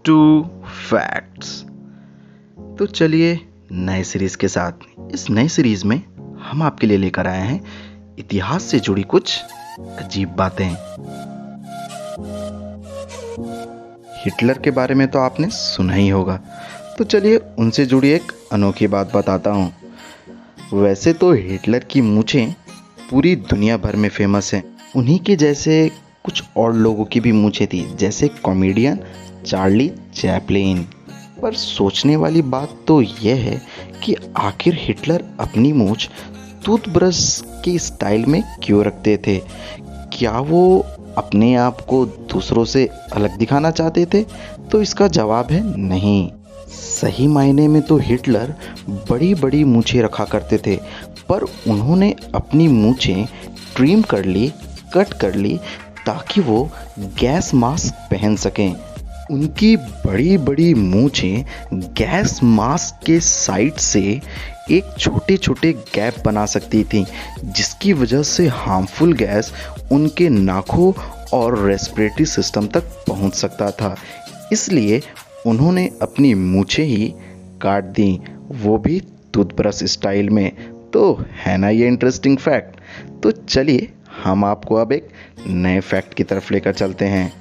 To facts. तो चलिए नए सीरीज के साथ इस नई सीरीज में हम आपके लिए लेकर आए हैं इतिहास से जुड़ी कुछ अजीब बातें। हिटलर के बारे में तो आपने सुना ही होगा, तो चलिए उनसे जुड़ी एक अनोखी बात बताता हूँ। वैसे तो हिटलर की मूंछें पूरी दुनिया भर में फेमस हैं। उन्हीं के जैसे कुछ और लोगों की भी मूंछें थी, जैसे कॉमेडियन चार्ली चैपलिन। पर सोचने वाली बात तो यह है कि आखिर हिटलर अपनी मूंछ टूथब्रश के स्टाइल में क्यों रखते थे? क्या वो अपने आप को दूसरों से अलग दिखाना चाहते थे? तो इसका जवाब है नहीं। सही मायने में तो हिटलर बड़ी बड़ी मूंछें रखा करते थे, पर उन्होंने अपनी मूंछें ट्रिम कर ली, कट कर ली, ताकि वो गैस मास्क पहन सकें। उनकी बड़ी बड़ी मूंछें गैस मास्क के साइड से एक छोटे छोटे गैप बना सकती थी, जिसकी वजह से हार्मफुल गैस उनके नाकों और रेस्पिरेटरी सिस्टम तक पहुंच सकता था। इसलिए उन्होंने अपनी मूंछें ही काट दी, वो भी टूथब्रश स्टाइल में। तो है ना ये इंटरेस्टिंग फैक्ट। तो चलिए हम आपको अब एक नए फैक्ट की तरफ लेकर चलते हैं।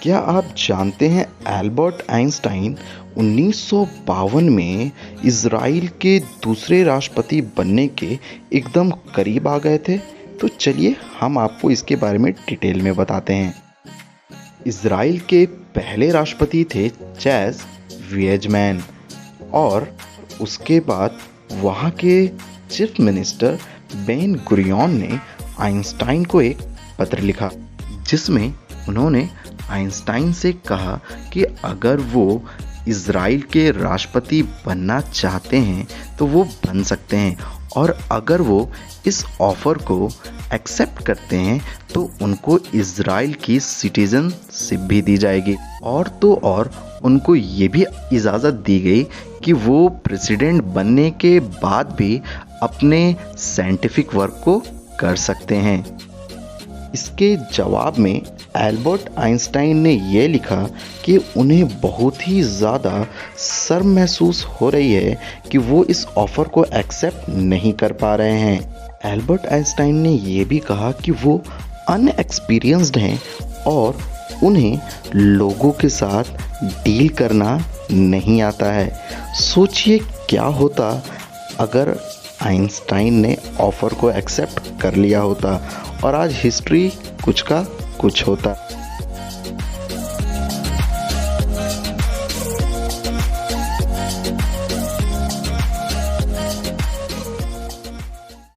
क्या आप जानते हैं एल्बर्ट आइंस्टाइन 1952 में इजराइल के दूसरे राष्ट्रपति बनने के एकदम करीब आ गए थे? तो चलिए हम आपको इसके बारे में डिटेल में बताते हैं। इजराइल के पहले राष्ट्रपति थे चैज वियजमैन, और उसके बाद वहाँ के चीफ मिनिस्टर बेन गुरियन ने आइंस्टाइन को एक पत्र लिखा, जिसमें उन्होंने आइंस्टाइन से कहा कि अगर वो इजराइल के राष्ट्रपति बनना चाहते हैं तो वो बन सकते हैं, और अगर वो इस ऑफ़र को एक्सेप्ट करते हैं तो उनको इजराइल की सिटीजनशिप भी दी जाएगी। और तो और उनको ये भी इजाज़त दी गई कि वो प्रेसिडेंट बनने के बाद भी अपने साइंटिफिक वर्क को कर सकते हैं। इसके जवाब में एल्बर्ट आइंस्टाइन ने यह लिखा कि उन्हें बहुत ही ज़्यादा शर्म महसूस हो रही है कि वो इस ऑफ़र को एक्सेप्ट नहीं कर पा रहे हैं। एल्बर्ट आइंस्टाइन ने यह भी कहा कि वो अनएक्सपीरियंस्ड हैं और उन्हें लोगों के साथ डील करना नहीं आता है। सोचिए क्या होता अगर आइंस्टाइन ने ऑफ़र को एक्सेप्ट कर लिया होता और आज हिस्ट्री कुछ का कुछ होता।